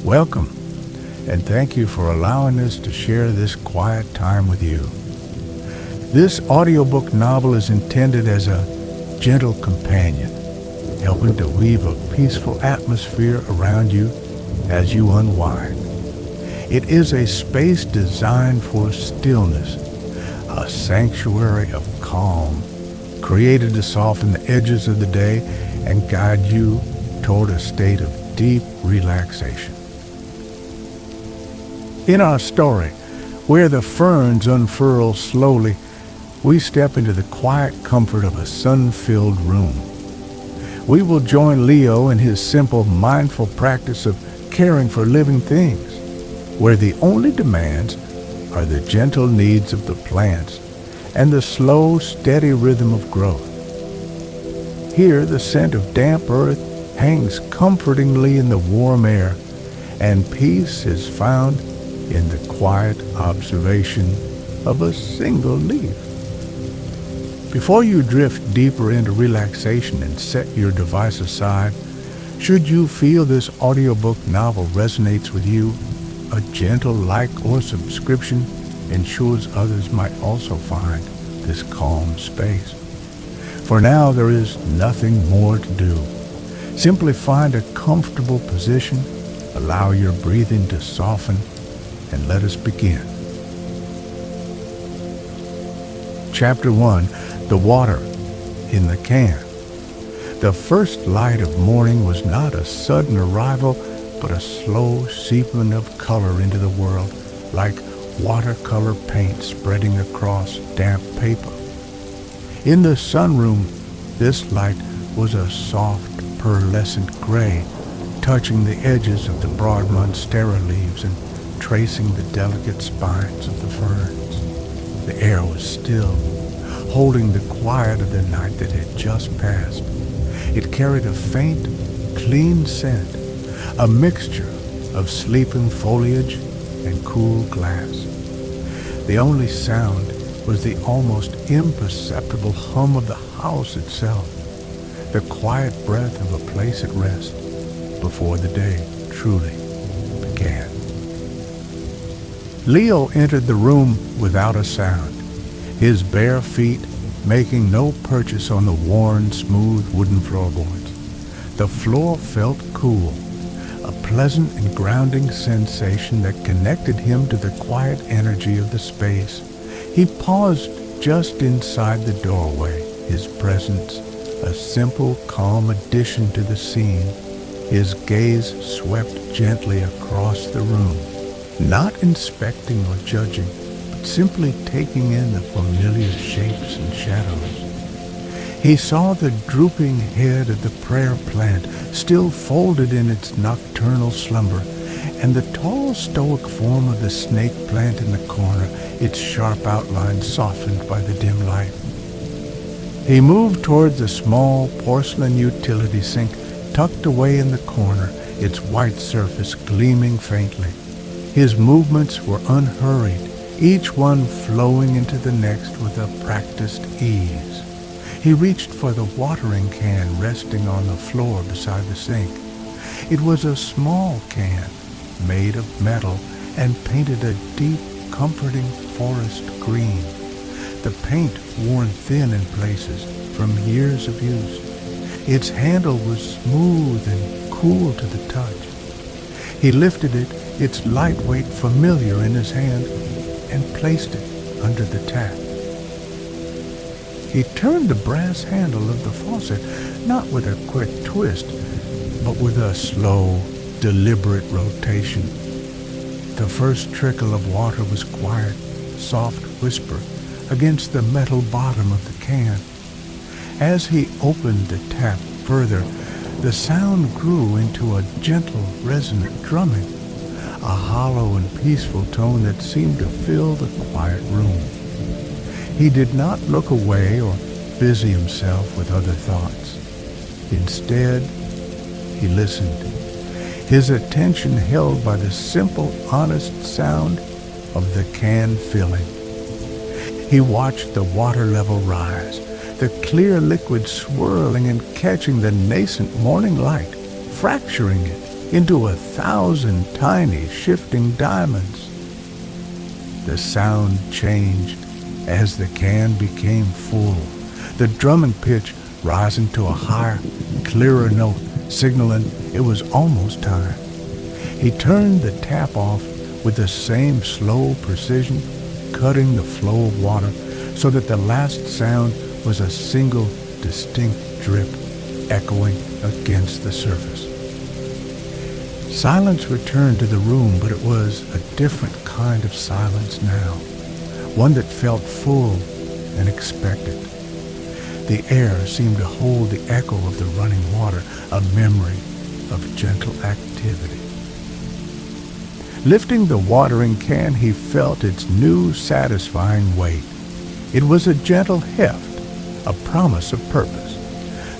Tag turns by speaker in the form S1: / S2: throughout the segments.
S1: Welcome, and thank you for allowing us to share this quiet time with you. This audiobook novel is intended as a gentle companion, helping to weave a peaceful atmosphere around you as you unwind. It is a space designed for stillness, a sanctuary of calm, created to soften the edges of the day and guide you toward a state of deep relaxation. In our story, where the ferns unfurl slowly, we step into the quiet comfort of a sun-filled room. We will join Leo in his simple, mindful practice of caring for living things, where the only demands are the gentle needs of the plants and the slow, steady rhythm of growth. Here, the scent of damp earth hangs comfortingly in the warm air, and peace is found in the quiet observation of a single leaf. Before you drift deeper into relaxation and set your device aside, should you feel this audiobook novel resonates with you, a gentle like or subscription ensures others might also find this calm space. For now, there is nothing more to do. Simply find a comfortable position, allow your breathing to soften, and let us begin. Chapter 1, The Water in the Can. The first light of morning was not a sudden arrival, but a slow seeping of color into the world, like watercolor paint spreading across damp paper. In the sunroom, this light was a soft, pearlescent gray, touching the edges of the broad monstera leaves and tracing the delicate spines of the ferns. The air was still, holding the quiet of the night that had just passed. It carried a faint, clean scent, a mixture of sleeping foliage and cool glass. The only sound was the almost imperceptible hum of the house itself, the quiet breath of a place at rest before the day truly began. Leo entered the room without a sound, his bare feet making no purchase on the worn, smooth wooden floorboards. The floor felt cool, a pleasant and grounding sensation that connected him to the quiet energy of the space. He paused just inside the doorway, his presence a simple, calm addition to the scene. His gaze swept gently across the room, not inspecting or judging, but simply taking in the familiar shapes and shadows. He saw the drooping head of the prayer plant, still folded in its nocturnal slumber, and the tall, stoic form of the snake plant in the corner, its sharp outline softened by the dim light. He moved towards the small porcelain utility sink tucked away in the corner, its white surface gleaming faintly. His movements were unhurried, each one flowing into the next with a practiced ease. He reached for the watering can resting on the floor beside the sink. It was a small can, made of metal and painted a deep, comforting forest green. The paint worn thin in places from years of use. Its handle was smooth and cool to the touch. He lifted it, its lightweight familiar in his hand, and placed it under the tap. He turned the brass handle of the faucet, not with a quick twist, but with a slow, deliberate rotation. The first trickle of water was quiet, soft whisper against the metal bottom of the can. As he opened the tap further, the sound grew into a gentle, resonant drumming, a hollow and peaceful tone that seemed to fill the quiet room. He did not look away or busy himself with other thoughts. Instead, he listened, his attention held by the simple, honest sound of the can filling. He watched the water level rise, the clear liquid swirling and catching the nascent morning light, fracturing it, into 1,000 tiny shifting diamonds. The sound changed as the can became full, the drumming pitch rising to a higher, clearer note, signaling it was almost time. He turned the tap off with the same slow precision, cutting the flow of water so that the last sound was a single distinct drip echoing against the surface. Silence returned to the room, but it was a different kind of silence now, one that felt full and expected. The air seemed to hold the echo of the running water, a memory of gentle activity. Lifting the watering can, he felt its new satisfying weight. It was a gentle heft, a promise of purpose.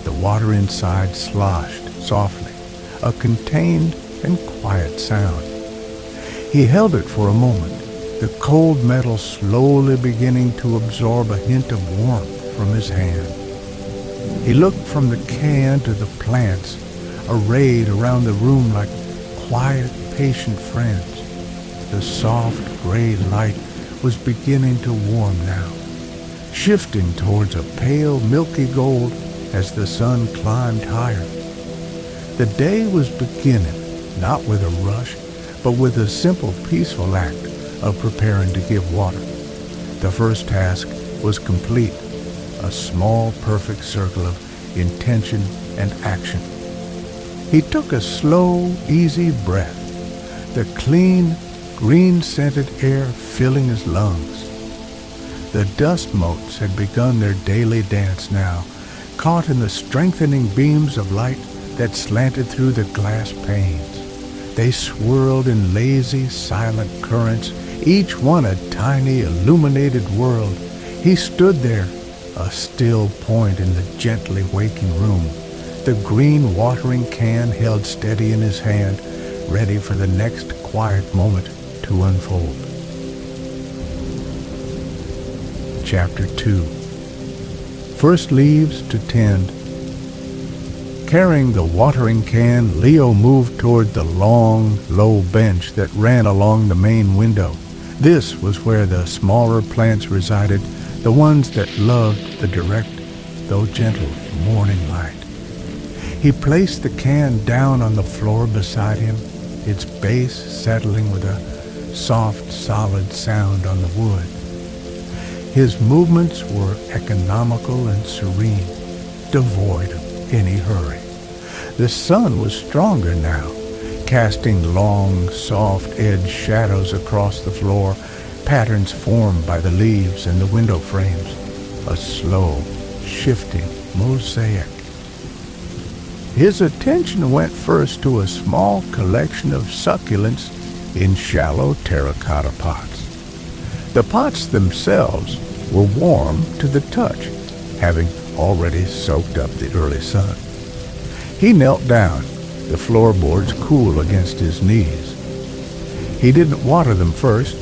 S1: The water inside sloshed softly, a contained and quiet sound. He held it for a moment, the cold metal slowly beginning to absorb a hint of warmth from his hand. He looked from the can to the plants, arrayed around the room like quiet, patient friends. The soft gray light was beginning to warm now, shifting towards a pale, milky gold as the sun climbed higher. The day was beginning, not with a rush, but with a simple, peaceful act of preparing to give water. The first task was complete, a small, perfect circle of intention and action. He took a slow, easy breath, the clean, green-scented air filling his lungs. The dust motes had begun their daily dance now, caught in the strengthening beams of light that slanted through the glass panes. They swirled in lazy, silent currents, each one a tiny, illuminated world. He stood there, a still point in the gently waking room, the green watering can held steady in his hand, ready for the next quiet moment to unfold. Chapter 2. First leaves to tend. Carrying the watering can, Leo moved toward the long, low bench that ran along the main window. This was where the smaller plants resided, the ones that loved the direct, though gentle, morning light. He placed the can down on the floor beside him, its base settling with a soft, solid sound on the wood. His movements were economical and serene, devoid of any hurry. The sun was stronger now, casting long, soft-edged shadows across the floor, patterns formed by the leaves and the window frames, a slow, shifting mosaic. His attention went first to a small collection of succulents in shallow terracotta pots. The pots themselves were warm to the touch, having already soaked up the early sun. He knelt down, the floorboards cool against his knees. He didn't water them first.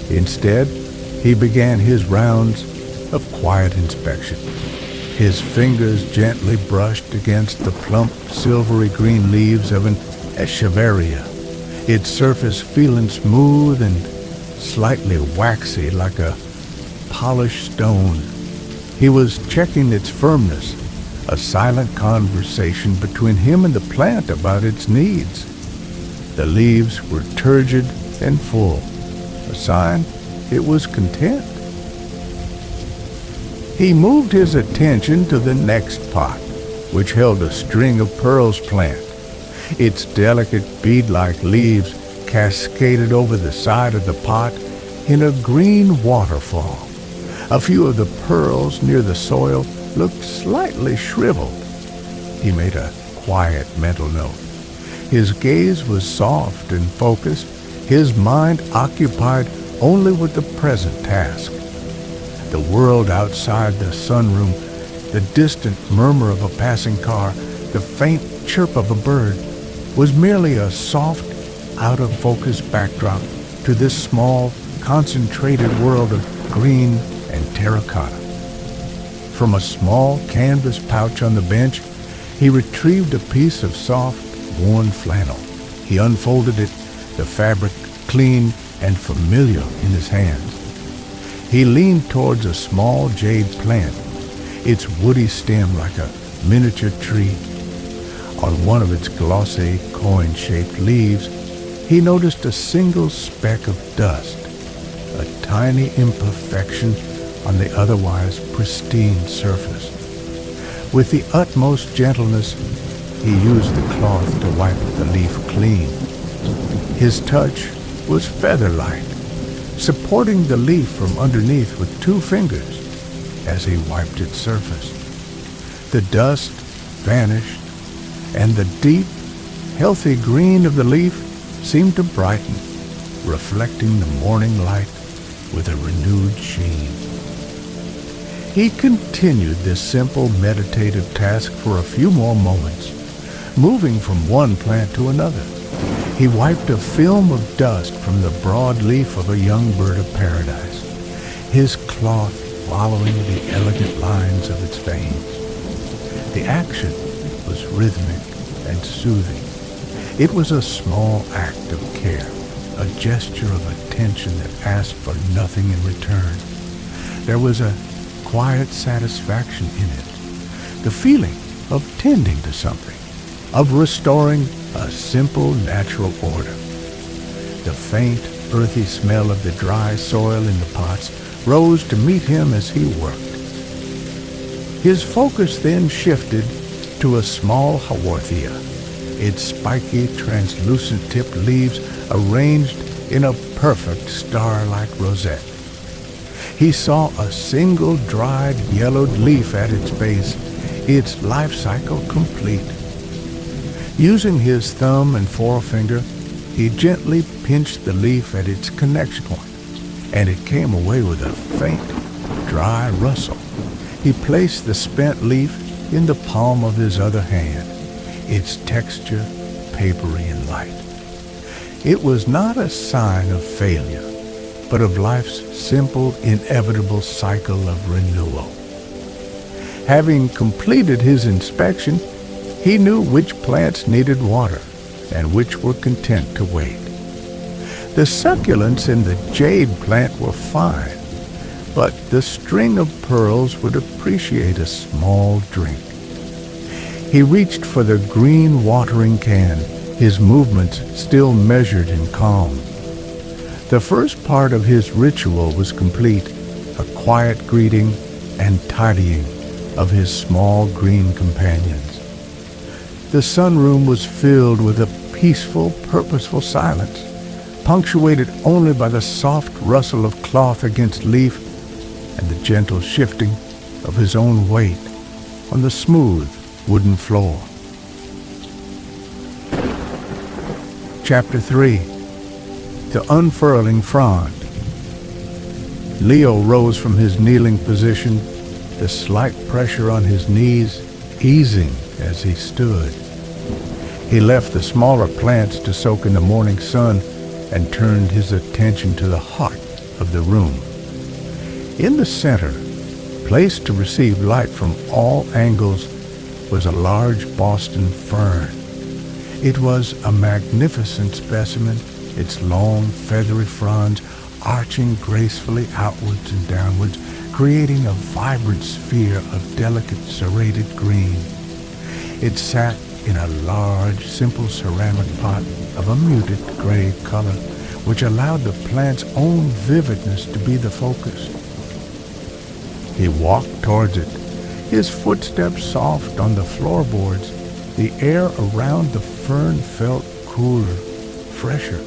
S1: Instead, he began his rounds of quiet inspection. His fingers gently brushed against the plump, silvery green leaves of an echeveria, its surface feeling smooth and slightly waxy like a polished stone. He was checking its firmness, a silent conversation between him and the plant about its needs. The leaves were turgid and full, a sign it was content. He moved his attention to the next pot, which held a string of pearls plant. Its delicate bead-like leaves cascaded over the side of the pot in a green waterfall. A few of the pearls near the soil looked slightly shriveled. He made a quiet mental note. His gaze was soft and focused, his mind occupied only with the present task. The world outside the sunroom, the distant murmur of a passing car, the faint chirp of a bird, was merely a soft, out-of-focus backdrop to this small, concentrated world of green and terracotta. From a small canvas pouch on the bench, he retrieved a piece of soft, worn flannel. He unfolded it, the fabric clean and familiar in his hands. He leaned towards a small jade plant, its woody stem like a miniature tree. On one of its glossy, coin-shaped leaves, he noticed a single speck of dust, a tiny imperfection on the otherwise pristine surface. With the utmost gentleness, he used the cloth to wipe the leaf clean. His touch was feather-like, supporting the leaf from underneath with 2 fingers as he wiped its surface. The dust vanished, and the deep, healthy green of the leaf seemed to brighten, reflecting the morning light with a renewed sheen. He continued this simple meditative task for a few more moments, moving from one plant to another. He wiped a film of dust from the broad leaf of a young bird of paradise, his cloth following the elegant lines of its veins. The action was rhythmic and soothing. It was a small act of care, a gesture of attention that asked for nothing in return. There was a quiet satisfaction in it, the feeling of tending to something, of restoring a simple natural order. The faint, earthy smell of the dry soil in the pots rose to meet him as he worked. His focus then shifted to a small haworthia, its spiky, translucent-tipped leaves arranged in a perfect star-like rosette. He saw a single dried, yellowed leaf at its base, its life cycle complete. Using his thumb and forefinger, he gently pinched the leaf at its connection point, and it came away with a faint, dry rustle. He placed the spent leaf in the palm of his other hand, its texture papery and light. It was not a sign of failure, but of life's simple, inevitable cycle of renewal. Having completed his inspection, he knew which plants needed water and which were content to wait. The succulents in the jade plant were fine, but the string of pearls would appreciate a small drink. He reached for the green watering can, his movements still measured and calm. The first part of his ritual was complete, a quiet greeting and tidying of his small green companions. The sunroom was filled with a peaceful, purposeful silence, punctuated only by the soft rustle of cloth against leaf and the gentle shifting of his own weight on the smooth wooden floor. Chapter 3. The Unfurling Frond. Leo rose from his kneeling position, the slight pressure on his knees easing as he stood. He left the smaller plants to soak in the morning sun and turned his attention to the heart of the room. In the center, placed to receive light from all angles, was a large Boston fern. It was a magnificent specimen, its long, feathery fronds arching gracefully outwards and downwards, creating a vibrant sphere of delicate serrated green. It sat in a large, simple ceramic pot of a muted gray color, which allowed the plant's own vividness to be the focus. He walked towards it, his footsteps soft on the floorboards. The air around the fern felt cooler, fresher.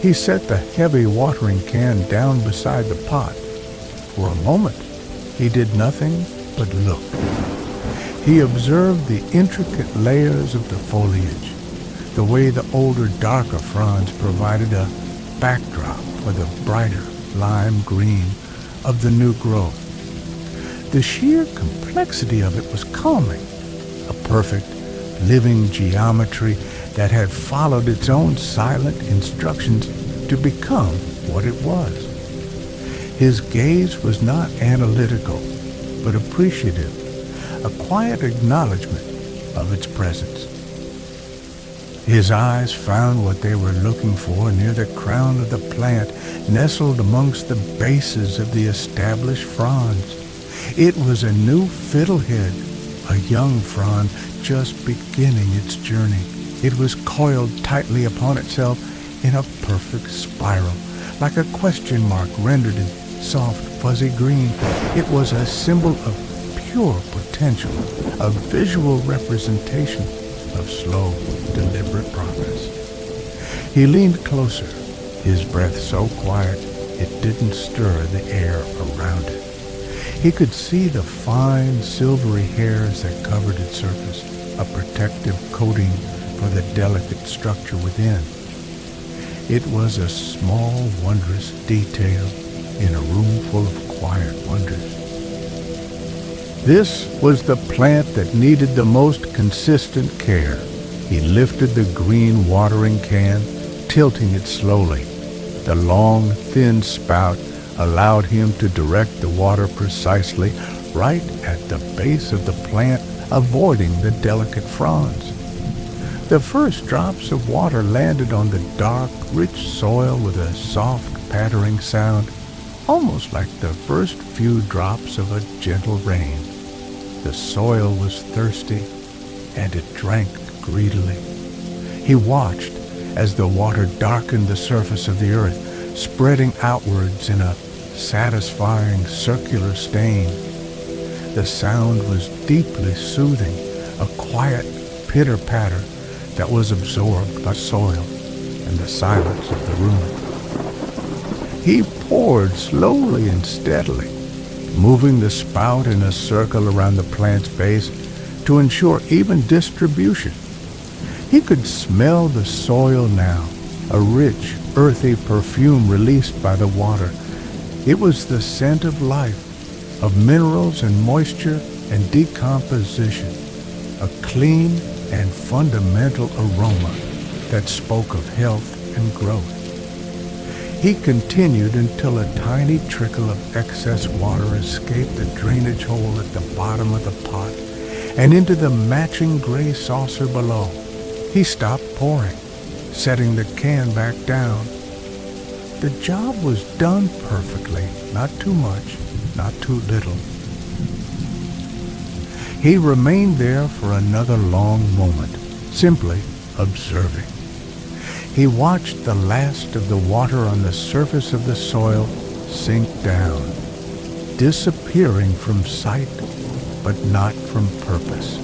S1: He set the heavy watering can down beside the pot. For a moment, he did nothing but look. He observed the intricate layers of the foliage, the way the older, darker fronds provided a backdrop for the brighter lime green of the new growth. The sheer complexity of it was calming, a perfect, living geometry that had followed its own silent instructions to become what it was. His gaze was not analytical, but appreciative, a quiet acknowledgement of its presence. His eyes found what they were looking for near the crown of the plant, nestled amongst the bases of the established fronds. It was a new fiddlehead, a young frond just beginning its journey. It was coiled tightly upon itself in a perfect spiral, like a question mark rendered in soft, fuzzy green. It was a symbol of pure potential, a visual representation of slow, deliberate progress. He leaned closer, his breath so quiet it didn't stir the air around it. He could see the fine, silvery hairs that covered its surface, a protective coating for the delicate structure within. It was a small, wondrous detail in a room full of quiet wonders. This was the plant that needed the most consistent care. He lifted the green watering can, tilting it slowly. The long, thin spout allowed him to direct the water precisely right at the base of the plant, avoiding the delicate fronds. The first drops of water landed on the dark, rich soil with a soft, pattering sound, almost like the first few drops of a gentle rain. The soil was thirsty, and it drank greedily. He watched as the water darkened the surface of the earth, spreading outwards in a satisfying circular stain. The sound was deeply soothing, a quiet pitter-patter that was absorbed by soil and the silence of the room. He poured slowly and steadily, moving the spout in a circle around the plant's base to ensure even distribution. He could smell the soil now, a rich, earthy perfume released by the water. It was the scent of life, of minerals and moisture and decomposition, a clean and fundamental aroma that spoke of health and growth. He continued until a tiny trickle of excess water escaped the drainage hole at the bottom of the pot and into the matching gray saucer below. He stopped pouring, setting the can back down. The job was done perfectly, not too much, not too little. He remained there for another long moment, simply observing. He watched the last of the water on the surface of the soil sink down, disappearing from sight, but not from purpose.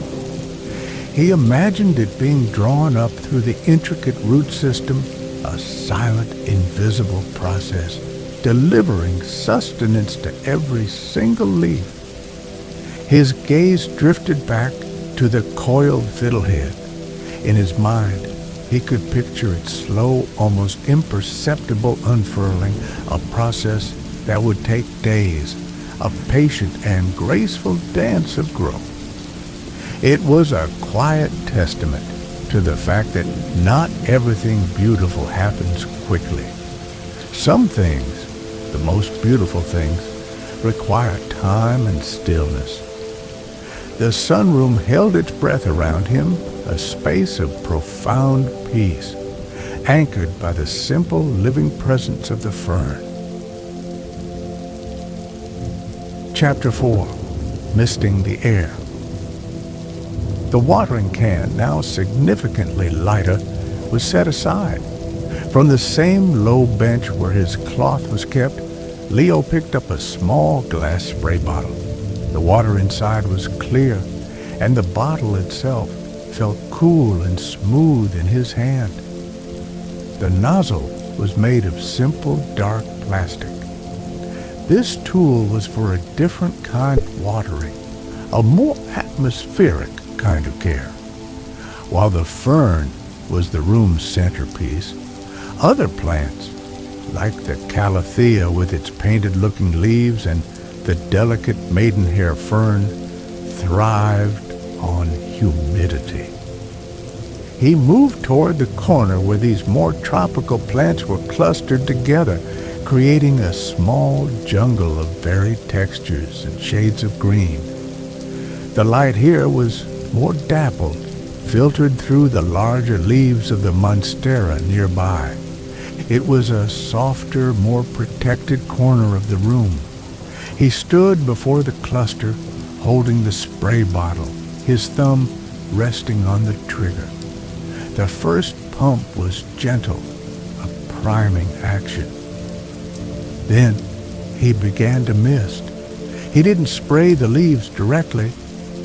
S1: He imagined it being drawn up through the intricate root system, a silent, invisible process, delivering sustenance to every single leaf. His gaze drifted back to the coiled fiddlehead. In his mind, he could picture its slow, almost imperceptible unfurling, a process that would take days, a patient and graceful dance of growth. It was a quiet testament to the fact that not everything beautiful happens quickly. Some things, the most beautiful things, require time and stillness. The sunroom held its breath around him, a space of profound peace, anchored by the simple living presence of the fern. Chapter 4. Misting the Air. The watering can, now significantly lighter, was set aside. From the same low bench where his cloth was kept, Leo picked up a small glass spray bottle. The water inside was clear, and the bottle itself felt cool and smooth in his hand. The nozzle was made of simple, dark plastic. This tool was for a different kind of watering, a more atmospheric kind of care. While the fern was the room's centerpiece, other plants, like the calathea with its painted-looking leaves and the delicate maidenhair fern, thrived on humidity. He moved toward the corner where these more tropical plants were clustered together, creating a small jungle of varied textures and shades of green. The light here was more dappled, filtered through the larger leaves of the monstera nearby. It was a softer, more protected corner of the room. He stood before the cluster, holding the spray bottle, his thumb resting on the trigger. The first pump was gentle, a priming action. Then he began to mist. He didn't spray the leaves directly,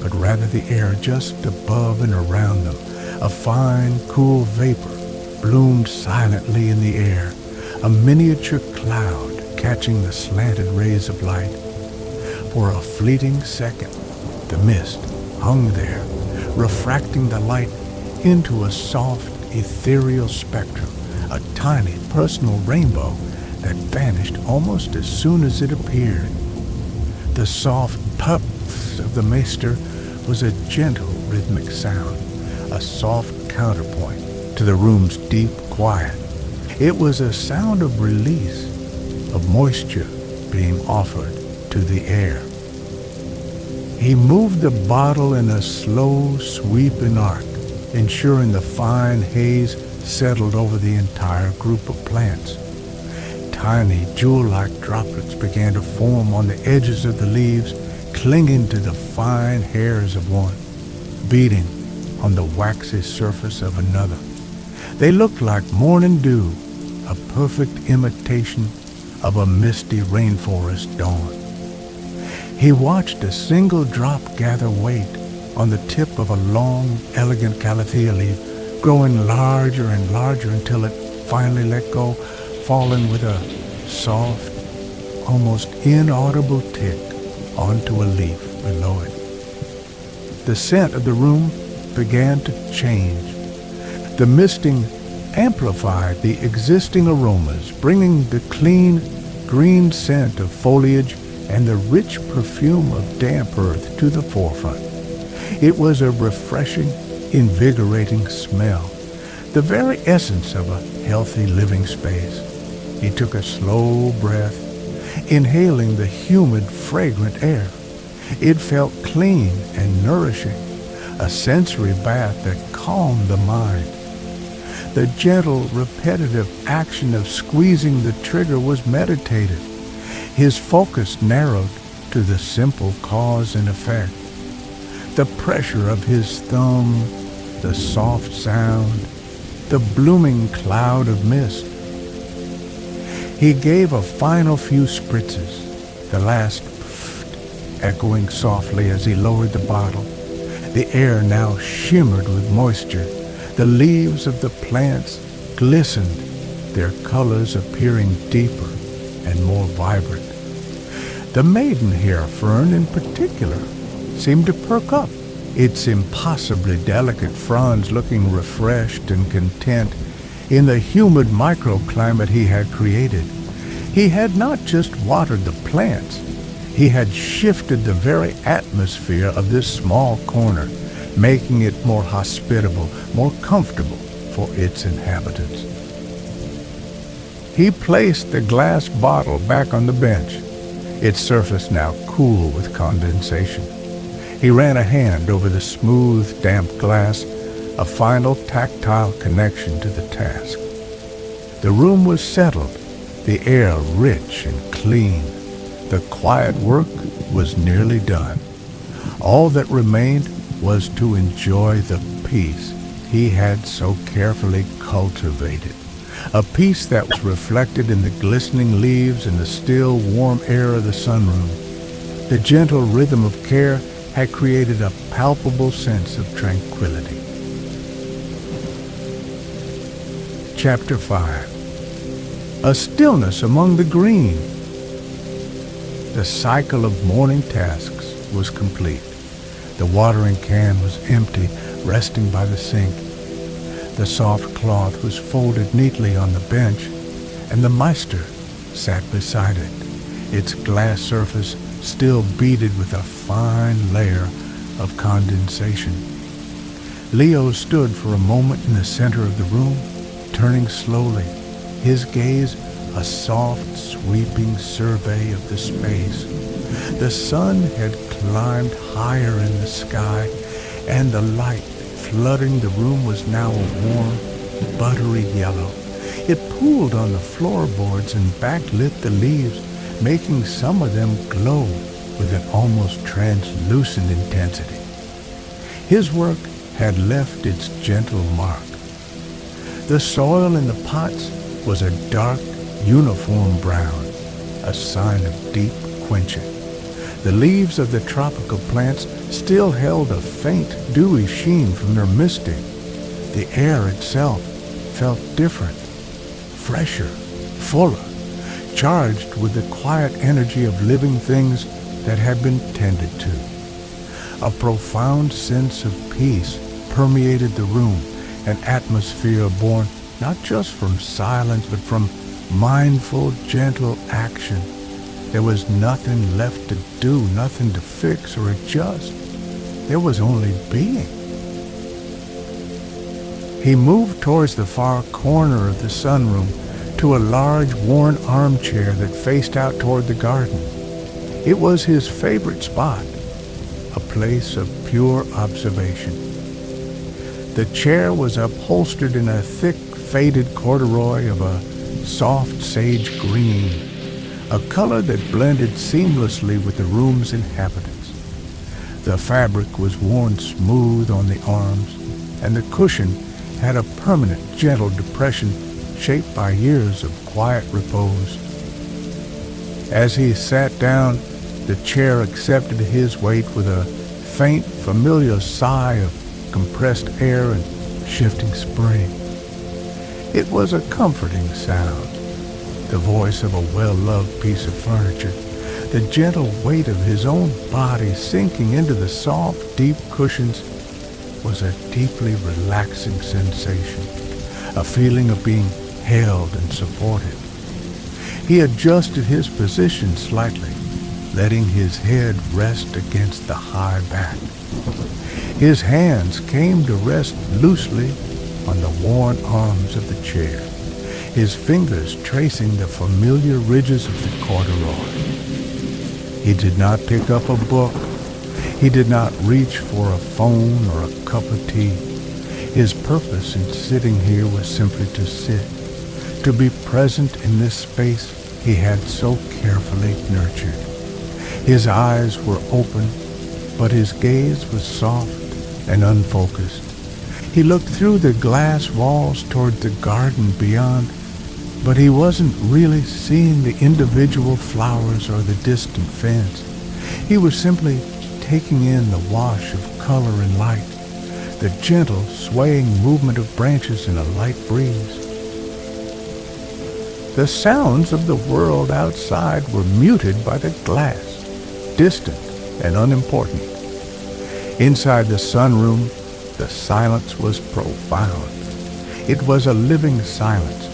S1: but rather the air just above and around them. A fine, cool vapor bloomed silently in the air, a miniature cloud catching the slanted rays of light. For a fleeting second, the mist hung there, refracting the light into a soft, ethereal spectrum, a tiny personal rainbow that vanished almost as soon as it appeared. The soft puffs of the maester was a gentle, rhythmic sound, a soft counterpoint to the room's deep quiet. It was a sound of release, of moisture being offered to the air. He moved the bottle in a slow, sweeping arc, ensuring the fine haze settled over the entire group of plants. Tiny, jewel-like droplets began to form on the edges of the leaves, clinging to the fine hairs of one, beating on the waxy surface of another. They looked like morning dew, a perfect imitation of a misty rainforest dawn. He watched a single drop gather weight on the tip of a long, elegant calathea leaf, growing larger and larger until it finally let go, falling with a soft, almost inaudible tick onto a leaf below it. The scent of the room began to change. The misting amplified the existing aromas, bringing the clean, green scent of foliage and the rich perfume of damp earth to the forefront. It was a refreshing, invigorating smell, the very essence of a healthy living space. He took a slow breath, inhaling the humid, fragrant air. It felt clean and nourishing, a sensory bath that calmed the mind. The gentle, repetitive action of squeezing the trigger was meditative. His focus narrowed to the simple cause and effect. The pressure of his thumb, the soft sound, the blooming cloud of mist. He gave a final few spritzes, the last echoing softly as he lowered the bottle. The air now shimmered with moisture. The leaves of the plants glistened, their colors appearing deeper and more vibrant. The maidenhair fern in particular seemed to perk up, its impossibly delicate fronds looking refreshed and content in the humid microclimate he had created. He had not just watered the plants, he had shifted the very atmosphere of this small corner, making it more hospitable, more comfortable for its inhabitants. He placed the glass bottle back on the bench, its surface now cool with condensation. He ran a hand over the smooth, damp glass, a final tactile connection to the task. The room was settled, the air rich and clean. The quiet work was nearly done. All that remained was to enjoy the peace he had so carefully cultivated, a peace that was reflected in the glistening leaves and the still, warm air of the sunroom. The gentle rhythm of care had created a palpable sense of tranquility. Chapter 5. A stillness among the green. The cycle of morning tasks was complete. The watering can was empty, resting by the sink. The soft cloth was folded neatly on the bench, and the meister sat beside it, its glass surface still beaded with a fine layer of condensation. Leo stood for a moment in the center of the room, turning slowly, his gaze a soft, sweeping survey of the space. The sun had climbed higher in the sky, and the light flooding the room was now a warm, buttery yellow. It pooled on the floorboards and backlit the leaves, making some of them glow with an almost translucent intensity. His work had left its gentle mark. The soil in the pots was a dark, uniform brown, a sign of deep quenching. The leaves of the tropical plants still held a faint, dewy sheen from their misting. The air itself felt different, fresher, fuller, charged with the quiet energy of living things that had been tended to. A profound sense of peace permeated the room, an atmosphere born not just from silence but from mindful, gentle action. There was nothing left to do, nothing to fix or adjust. There was only being. He moved towards the far corner of the sunroom to a large, worn armchair that faced out toward the garden. It was his favorite spot, a place of pure observation. The chair was upholstered in a thick, faded corduroy of a soft sage green, a color that blended seamlessly with the room's inhabitants. The fabric was worn smooth on the arms, and the cushion had a permanent, gentle depression shaped by years of quiet repose. As he sat down, the chair accepted his weight with a faint, familiar sigh of compressed air and shifting spring. It was a comforting sound, the voice of a well-loved piece of furniture, the gentle weight of his own body sinking into the soft, deep cushions was a deeply relaxing sensation, a feeling of being held and supported. He adjusted his position slightly, letting his head rest against the high back. His hands came to rest loosely on the worn arms of the chair, his fingers tracing the familiar ridges of the corduroy. He did not pick up a book. He did not reach for a phone or a cup of tea. His purpose in sitting here was simply to sit, to be present in this space he had so carefully nurtured. His eyes were open, but his gaze was soft and unfocused. He looked through the glass walls toward the garden beyond, but he wasn't really seeing the individual flowers or the distant fence. He was simply taking in the wash of color and light, the gentle, swaying movement of branches in a light breeze. The sounds of the world outside were muted by the glass, distant and unimportant. Inside the sunroom, the silence was profound. It was a living silence,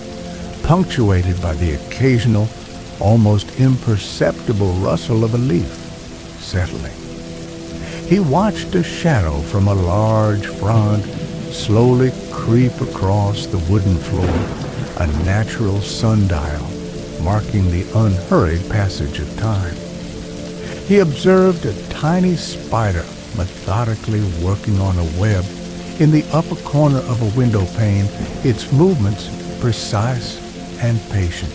S1: punctuated by the occasional, almost imperceptible rustle of a leaf settling. He watched a shadow from a large frond slowly creep across the wooden floor, a natural sundial marking the unhurried passage of time. He observed a tiny spider methodically working on a web in the upper corner of a window pane, its movements precise and patient.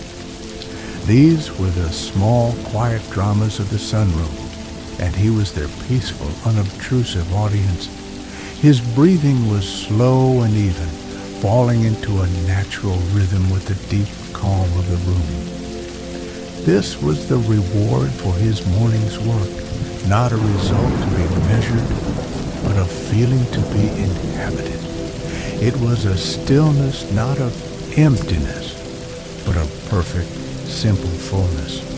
S1: These were the small, quiet dramas of the sunroom, and he was their peaceful, unobtrusive audience. His breathing was slow and even, falling into a natural rhythm with the deep calm of the room. This was the reward for his morning's work, not a result to be measured, but a feeling to be inhabited. It was a stillness not of emptiness, but of perfect, simple fullness.